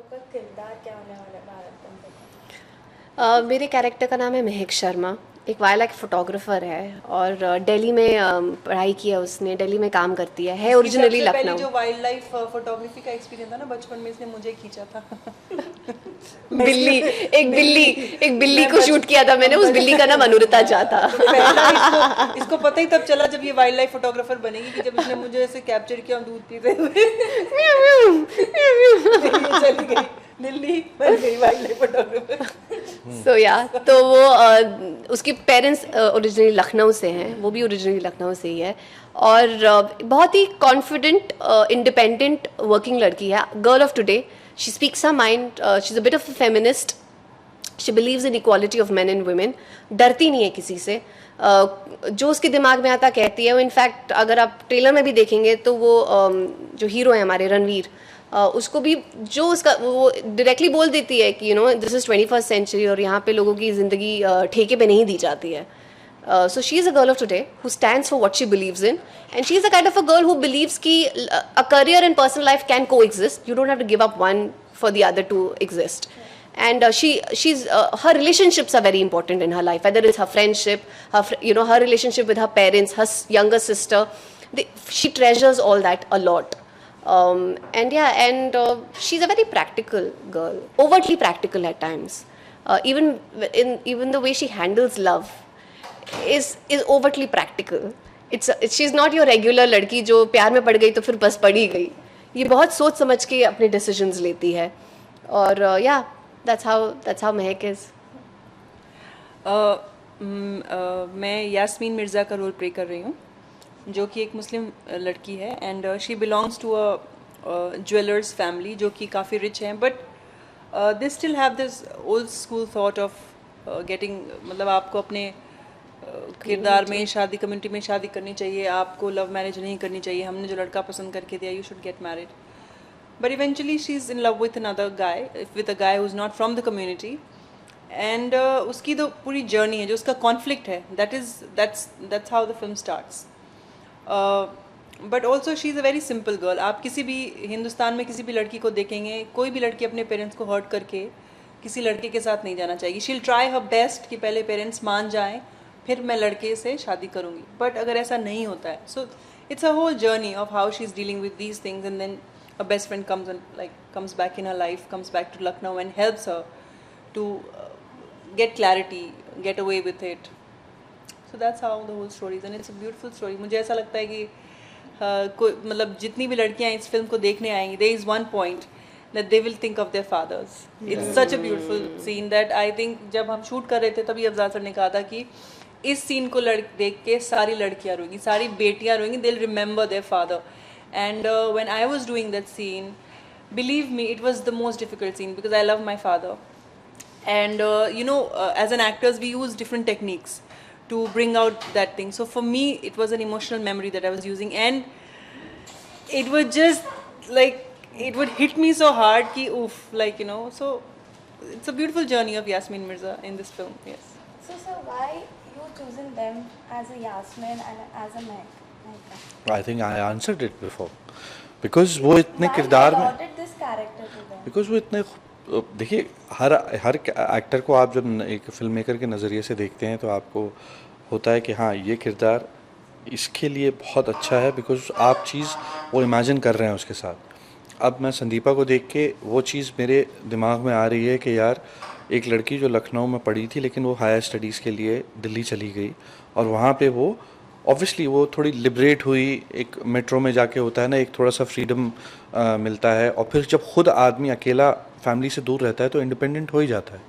आपका किरदार क्या होने वाला है भारत बंद का? मेरे कैरेक्टर का नाम है महक शर्मा। एक वाइल्ड लाइफ फोटोग्राफर है और दिल्ली में पढ़ाई की है उसने, दिल्ली में काम करती है इसकी ओरिजिनली सबसे पहली लखनऊ। जो वाइल्ड लाइफ फोटोग्राफी का एक्सपीरियंस था ना बचपन में, इसने मुझे खींचा था। बिल्ली, एक बिल्ली मैं को शूट किया था मैंने, उस बिल्ली का नाम अनुरुता झा था। पहला इसको पता ही तब चला जब ये वाइल्ड लाइफ फोटोग्राफर बनेगी, कि जब इसने मुझे ऐसे कैप्चर किया दूध पीते हुए। ये चली गई दिल्ली, बन गई वाइल्ड लाइफ फोटोग्राफर। सो या तो वो उसके पेरेंट्स ओरिजिनली लखनऊ से हैं, वो भी ओरिजिनली लखनऊ से ही है और बहुत ही कॉन्फिडेंट इंडिपेंडेंट वर्किंग लड़की है, girl of today. She speaks her mind, she is a bit of a feminist, she believes in equality of man and women, डरती नहीं है किसी से। जो उसके दिमाग में आता कहती है। वो इनफैक्ट अगर आप ट्रेलर में भी देखेंगे तो वो जो हीरो है हमारे रणवीर, उसको भी जो उसका वो डायरेक्टली बोल देती है कि दिस इज़ 21st सेंचुरी और यहाँ पे लोगों की ज़िंदगी ठेके पे नहीं दी जाती है। So she is a girl of today who stands for what she believes in, and she is the kind of a girl who believes कि a career and personal life can coexist. You don't have to give up one for the other to exist. And her relationships are very important in her life, whether it's her friendship, her relationship with her parents, her younger sister. She treasures all that a lot. And she's a very practical girl, overtly practical at times. Even the way she handles love is overtly practical. She's not your regular लड़की जो प्यार में पड़ गई तो फिर बस पड़ ही गई। ये बहुत सोच समझ के अपने decisions लेती है और yeah, that's how Mahak is. मैं यास्मीन मिर्ज़ा का रोल प्ले कर रही हूँ, जो कि एक मुस्लिम लड़की है and she belongs to a jewellers family जो कि काफ़ी रिच हैं, but they still have this old school thought of getting, मतलब आपको अपने किरदार में शादी, कम्युनिटी में शादी करनी चाहिए, आपको लव मैरिज नहीं करनी चाहिए, हमने जो लड़का पसंद करके दिया, you should get married. But eventually she is in love with another guy, with a guy who is not from the community and उसकी तो पूरी जर्नी है, जो उसका कॉन्फ्लिक्ट है, that's how the film starts. But also she is a very simple girl. आप किसी भी हिंदुस्तान में किसी भी लड़की को देखेंगे, कोई भी लड़की अपने पेरेंट्स को हर्ट करके किसी लड़के के साथ नहीं जाना चाहिए। She will try her best कि पहले पेरेंट्स मान जाएं, फिर मैं लड़के से शादी करूँगी। बट अगर ऐसा नहीं होता है, so it's a whole journey of how she is dealing with these things and then a best friend comes back in her life, comes back to Lucknow and helps her to get clarity, get away with it. So that's how the whole story is and it's a beautiful story. मुझे ऐसा लगता है कि मतलब जितनी भी लड़कियां इस फिल्म को देखने आएंगी, there is one point that they will think of their fathers. It's such a beautiful scene that I think जब हम शूट कर रहे थे तभी अफजाल सर ने कहा था कि इस सीन को देख के सारी लड़कियां रोएंगी, सारी बेटियां रोएंगी, they'll remember their father. And when I was doing that scene, believe me, it was the most difficult scene because I love my father. And as an actors we use different techniques to bring out that thing. So for me it was an emotional memory that I was using, and it would just like, it would hit me so hard ki oof, so it's a beautiful journey of Yasmin Mirza in this film. Yes. So sir, why you choosing them as a Yasmin and as a Meg? I think I answered it before. Because वो इतने किरदार में, this character to them? Because वो इतने, देखिए हर actor को आप जब एक फिल्म मेकर के नज़रिए से देखते हैं तो आपको होता है कि हाँ ये किरदार इसके लिए बहुत अच्छा है, बिकॉज आप चीज़ वो इमेजिन कर रहे हैं उसके साथ। अब मैं संदीपा को देख के वो चीज़ मेरे दिमाग में आ रही है कि यार एक लड़की जो लखनऊ में पढ़ी थी लेकिन वो हायर स्टडीज़ के लिए दिल्ली चली गई और वहाँ पे वो ऑब्वियसली वो थोड़ी लिबरेट हुई, एक मेट्रो में जाके होता है ना, एक थोड़ा सा फ्रीडम मिलता है, और फिर जब खुद आदमी अकेला फैमिली से दूर रहता है तो इंडिपेंडेंट हो ही जाता है।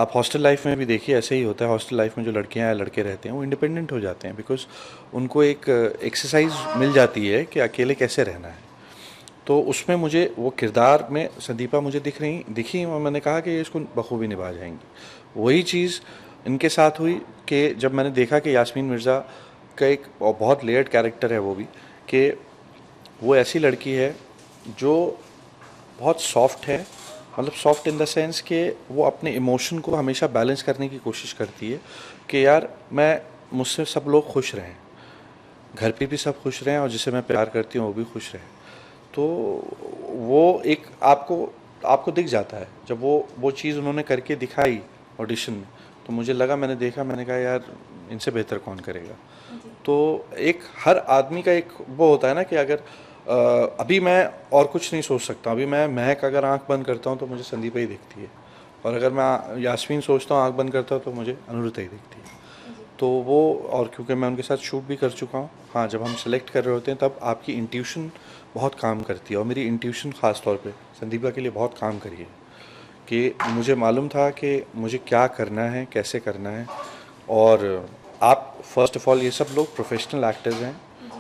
आप हॉस्टल लाइफ में भी देखिए ऐसे ही होता है, हॉस्टल लाइफ में जो लड़कियां या लड़के रहते हैं वो इंडिपेंडेंट हो जाते हैं, बिकॉज उनको एक एक्सरसाइज मिल जाती है कि अकेले कैसे रहना है। तो उसमें मुझे वो किरदार में संदीपा मुझे दिखी और मैंने कहा कि इसको बखूबी निभा जाएंगी। वही चीज़ इनके साथ हुई कि जब मैंने देखा कि यास्मीन मिर्ज़ा का एक बहुत लेयर्ड कैरेक्टर है वो भी, कि वो ऐसी लड़की है जो बहुत सॉफ्ट है, मतलब सॉफ्ट इन द सेंस कि वो अपने इमोशन को हमेशा बैलेंस करने की कोशिश करती है कि यार मुझसे सब लोग खुश रहें, घर पे भी सब खुश रहें और जिसे मैं प्यार करती हूँ वो भी खुश रहे। तो वो एक आपको आपको दिख जाता है। जब वो चीज़ उन्होंने करके दिखाई ऑडिशन में, तो मुझे लगा, मैंने देखा, मैंने कहा यार इनसे बेहतर कौन करेगा। तो एक हर आदमी का एक वो होता है ना कि अगर अभी मैं और कुछ नहीं सोच सकता, अभी मैं महक अगर आंख बंद करता हूँ तो मुझे संदीपा ही दिखती है, और अगर मैं यास्मीन सोचता हूँ आंख बंद करता हूँ तो मुझे अनुरुता ही दिखती है। तो वो, और क्योंकि मैं उनके साथ शूट भी कर चुका हूँ, हाँ, जब हम सेलेक्ट कर रहे होते हैं तब आपकी इंट्यूशन बहुत काम करती है, और मेरी इंट्यूशन ख़ास तौर पे संदीपा के लिए बहुत काम करी है कि मुझे मालूम था कि मुझे क्या करना है, कैसे करना है। और आप फर्स्ट ऑफ ऑल, ये सब लोग प्रोफेशनल एक्टर्स हैं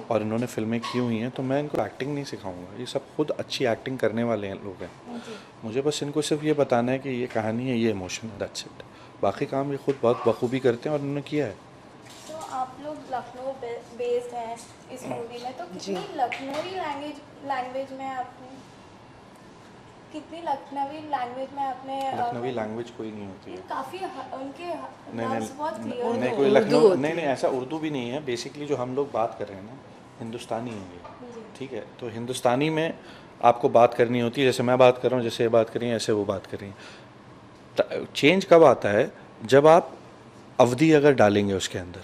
और इन्होंने फिल्में की हुई हैं, तो मैं इनको एक्टिंग नहीं सिखाऊंगा, ये सब खुद अच्छी एक्टिंग करने वाले हैं लोग हैं। मुझे बस इनको सिर्फ ये बताना है कि ये कहानी है, ये इमोशन है, दैट्स इट। बाकी काम ये खुद बहुत बखूबी करते हैं और इन्होंने किया है। तो आप लोग लखनऊ बेस्ड हैं इस मूवी में, तो कितनी लखनवी लैंग्वेज में आपने लखनवी लैंग्वेज कोई नहीं होती है, काफ़ी उनके नहीं बहुत क्लियर नहीं, कोई लखनऊ नहीं, ऐसा उर्दू भी नहीं है। बेसिकली जो हम लोग बात कर रहे हैं ना, हिंदुस्तानी है ये, ठीक है। तो हिंदुस्तानी में आपको बात करनी होती है, जैसे मैं बात कर रहा हूँ, जैसे ये बात कर रही हैं, ऐसे वो बात कर रही हैं। चेंज कब आता है? जब आप अवधि अगर डालेंगे उसके अंदर,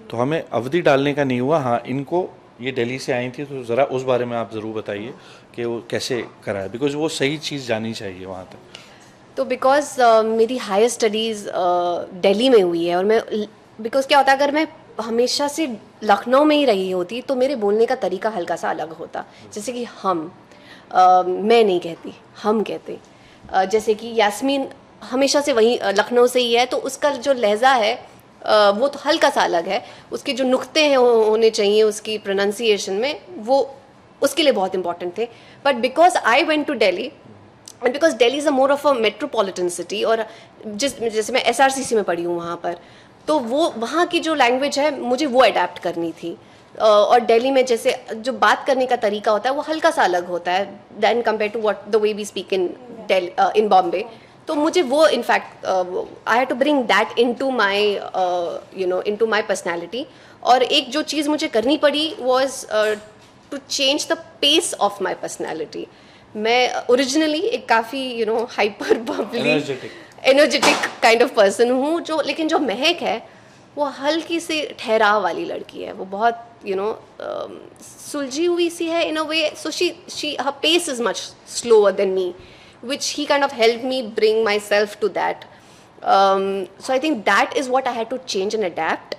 तो हमें अवधि डालने का नहीं हुआ। हाँ, इनको ये दिल्ली से आई थी, तो ज़रा उस बारे में आप ज़रूर बताइए कि वो कैसे करा है, बिकॉज वो सही चीज़ जानी चाहिए वहाँ तक। तो बिकॉज मेरी हायर स्टडीज़ दिल्ली में हुई है, और मैं बिकॉज क्या होता है, अगर मैं हमेशा से लखनऊ में ही रही होती तो मेरे बोलने का तरीका हल्का सा अलग होता। जैसे कि मैं नहीं कहती, हम कहते। जैसे कि यास्मीन हमेशा से वहीं लखनऊ से ही है, तो उसका जो लहजा है वो तो हल्का सा अलग है। उसके जो नुक्ते हैं होने चाहिए उसकी प्रोनाउंसिएशन में, वो उसके लिए बहुत इंपॉर्टेंट थे। But because I went to Delhi, and because Delhi is a more of a metropolitan city, और जैसे मैं SRCC में पढ़ी हूँ वहाँ पर, तो वो वहाँ की जो लैंग्वेज है मुझे वो अडेप्ट करनी थी। और दिल्ली में जैसे जो बात करने का तरीका होता है वो हल्का सा अलग होता है than compare to what the way we speak in Bombay. तो मुझे वो in fact I have to bring that into my personality. और एक जो चीज़ मुझे करनी पड़ी was to change the pace of my personality. मैं ओरिजिनली एक काफ़ी hyper bubbly energetic kind of person हूँ, लेकिन जो महक है वो हल्की सी ठहराव वाली लड़की है। वो बहुत सुलझी हुई सी है in a way, so she her pace is much slower than me, which he kind of helped me bring myself to that. So I think that is what I had to change and adapt.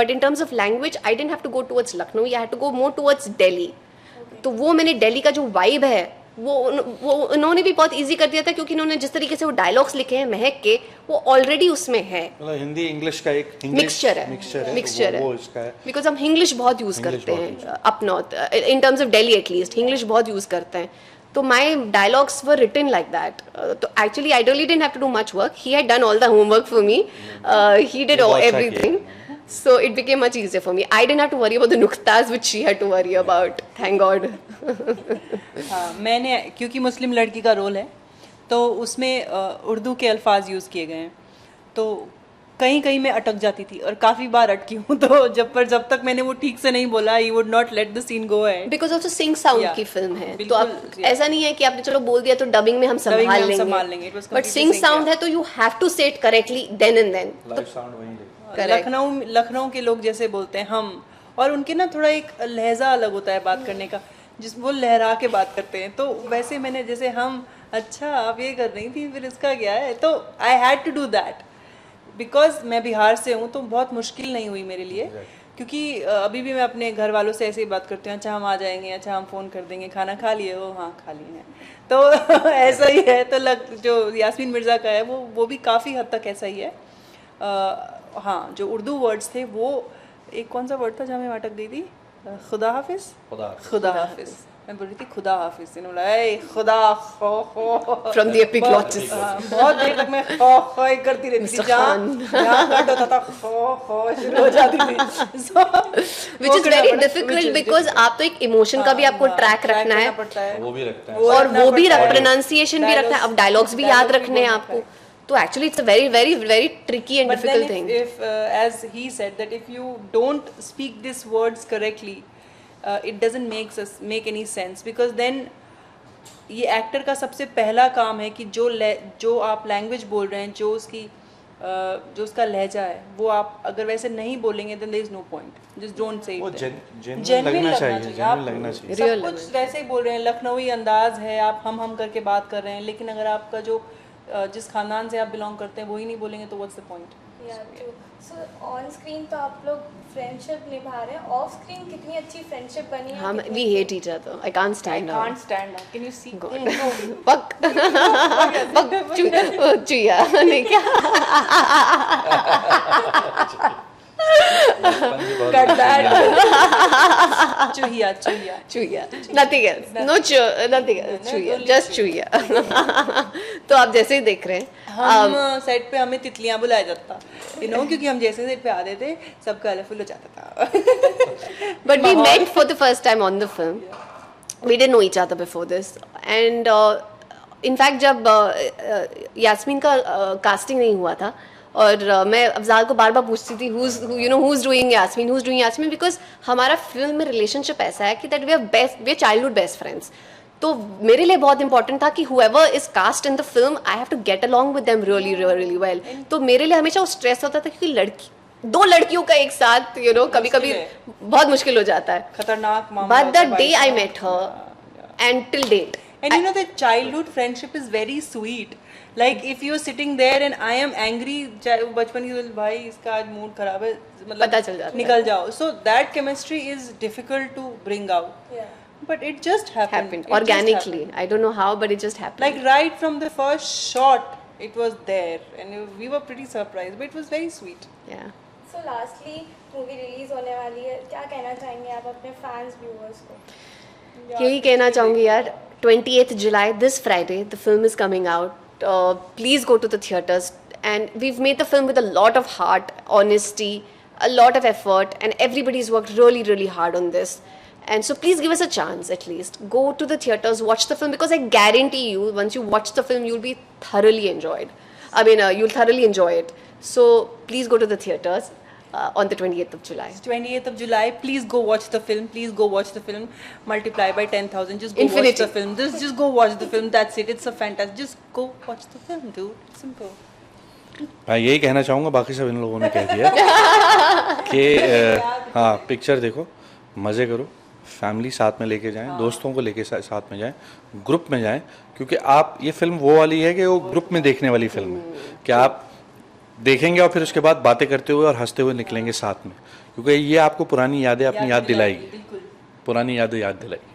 But in terms of language, I didn't have to go towards Lucknow. I had to go more towards Delhi. तो वो मैंने दिल्ली का जो vibe है वो उन्होंने भी बहुत इजी कर दिया था, क्योंकि उन्होंने जिस तरीके से वो डायलॉग्स लिखे हैं महक के, वो ऑलरेडी उसमें है। मतलब हिंदी इंग्लिश का एक मिक्सचर है वो इसका है। बिकॉज हम इंग्लिश बहुत यूज़ करते हैं up north, in terms of Delhi at least English बहुत यूज़ करते हैं। तो my dialogues were written like that. तो actually I really didn't have to do much work, he had done all the homework for me, he did everything, so it became much easier for me. I didn't have to worry about the nuktas which she had to worry about, thank God. हाँ, मैंने क्योंकि मुस्लिम लड़की का role है तो उसमें उर्दू के अल्फाज यूज़ किए गए हैं, तो कहीं कहीं मैं अटक जाती थी और काफ़ी बार अटकी हूँ। तो जब तक मैंने वो ठीक से नहीं बोला, he would not let the scene go ahead. Because also sing sound की फिल्म है, तो आप ऐसा नहीं है कि आपने चलो बोल दिया तो डबिंग में हम संभाल लेंगे, बट सिंग साउंड है तो you have to say it correctly then and then. Live sound वहीं देखो। लखनऊ के लोग जैसे बोलते हैं हम, और उनके ना थोड़ा एक लहजा अलग होता है बात करने का, जिस वो लहरा के बात करते हैं। तो वैसे मैंने जैसे हम, अच्छा आप ये कर रही थी, फिर इसका क्या है, तो I had to do that because मैं बिहार से हूँ, तो बहुत मुश्किल नहीं हुई मेरे लिए, क्योंकि अभी भी मैं अपने घर वालों से ऐसे ही बात करती हूँ, अच्छा हम आ जाएंगे, अच्छा हम फ़ोन कर देंगे, खाना खा लिए हो, हाँ खा लिए हैं, तो ऐसा ही है। तो जो यास्मीन मिर्ज़ा का है वो भी काफ़ी हद तक ऐसा ही है। हाँ, जो उर्दू वर्ड्स थे, वो एक कौन सा वर्ड था जहाँ मैं अटक गई थी, खुदा हाफिज़, खुदा हाफिज़, मैं बोल रही थी खुदा हाफिज़, इन्होंने बोला ए खुदा kho kho from the epic लॉचेस। बहुत देर तक मैं खो खो ही करती रहती थी, जहाँ कट होता था खो खो शुरू हो जाती थी, which is very difficult because आप तो एक इमोशन का भी आपको ट्रैक रखना है, वो भी रखता है, और वो भी प्रोनाउंसिएशन भी रखना है, अब डायलॉग्स भी याद रखने हैं आपको। तो actually it's a very very very tricky and difficult thing. If as he said that if you don't speak these words correctly, it doesn't make any sense, because then ये एक्टर का सबसे पहला काम है कि जो आप लैंग्वेज बोल रहे हैं, जो उसका लहजा है, वो आप अगर वैसे नहीं बोलेंगे then there is no point, just don't say वो इट। जेन्युइन लगना चाहिए, जेन्युइन लगना चाहिए। सब कुछ वैसे ही बोल रहे हैं, लखनवी अंदाज है, आप हम करके बात कर रहे हैं, लेकिन अगर आपका जो जिस खानदान से आप बिलोंग करते हैं वही नहीं बोलेंगे तो what's the point. So on screen तो आप लोग फ्रेंडशिप निभा रहे हैं, ऑफ स्क्रीन कितनी अच्छी फ्रेंडशिप बनी है? हम we hate each other, I can't stand I can't stand her. Can you see? पक पक चुया नहीं क्या Cut that. चूहिया चुया, nothing else, no nothing else, चुया, just चुया। तो आप जैसे ही देख रहे हैं, हम सेट पे हमें तितलियां बुलाया जाता, क्योंकि हम जैसे सेट पे आते थे सब कलरफुल हो जाता था। but we met for the first time on the film. We didn't know each other before this, and in fact जब यास्मीन का कास्टिंग नहीं हुआ था और मैं अफजाल को बार बार पूछती थी who's doing यास्मीन, बिकॉज हमारा फिल्म में रिलेशनशिप ऐसा है कि that we are childhood best friends. तो मेरे लिए बहुत इंपॉर्टेंट था कि whoever is cast in the film, I have to get along with them really well. तो मेरे लिए हमेशा वो स्ट्रेस होता था क्योंकि दो लड़कियों का एक साथ कभी कभी बहुत मुश्किल हो जाता है, खतरनाक मामला। But the day I met her and till date, And the childhood friendship is very sweet. Like if you're sitting there and I am angry, बचपन की भाई इसका आज मूड खराब है, मतलब पता चल जाता है, निकल जाओ। So that chemistry is difficult to bring out. Yeah. But it just happened. It just organically. happened. I don't know how, but it just happened. Like right from the first shot, it was there, and we were pretty surprised. But it was very sweet. Yeah. So lastly movie release होने वाली है, क्या कहना चाहेंगे आप अपने fans viewers को? यही कहना चाहूँगी यार, 28th July, this Friday, the film is coming out. Please go to the theaters. And we've made the film with a lot of heart, honesty, a lot of effort, and everybody's worked really hard on this. And so please give us a chance at least. Go to the theaters, watch the film, because I guarantee you, once you watch the film, you'll be thoroughly enjoyed. you'll thoroughly enjoy it. So please go to the theaters on the 28th of July. 28th of July. Please go watch the film. Please go watch the film. Multiply by 10,000. Just go Infinity. watch the film. Just go watch the film. That's it. It's a fantastic. Just go watch the film, dude. Simple. मैं यही कहना चाहूँगा, बाकी सब इन लोगों ने कह दिया कि हाँ, पिक्चर देखो, मज़े करो, फैमिली साथ में लेके जाएं, दोस्तों को लेके साथ में जाएं, ग्रुप में जाएं, क्योंकि आप ये फिल्म वो वाली है कि वो ग्रुप में देखने वाली फिल्म है कि आप देखेंगे और फिर उसके बाद बातें करते हुए और हंसते हुए निकलेंगे साथ में, क्योंकि ये आपको पुरानी यादें अपनी याद दिलाएगी, पुरानी यादें याद दिलाएगी।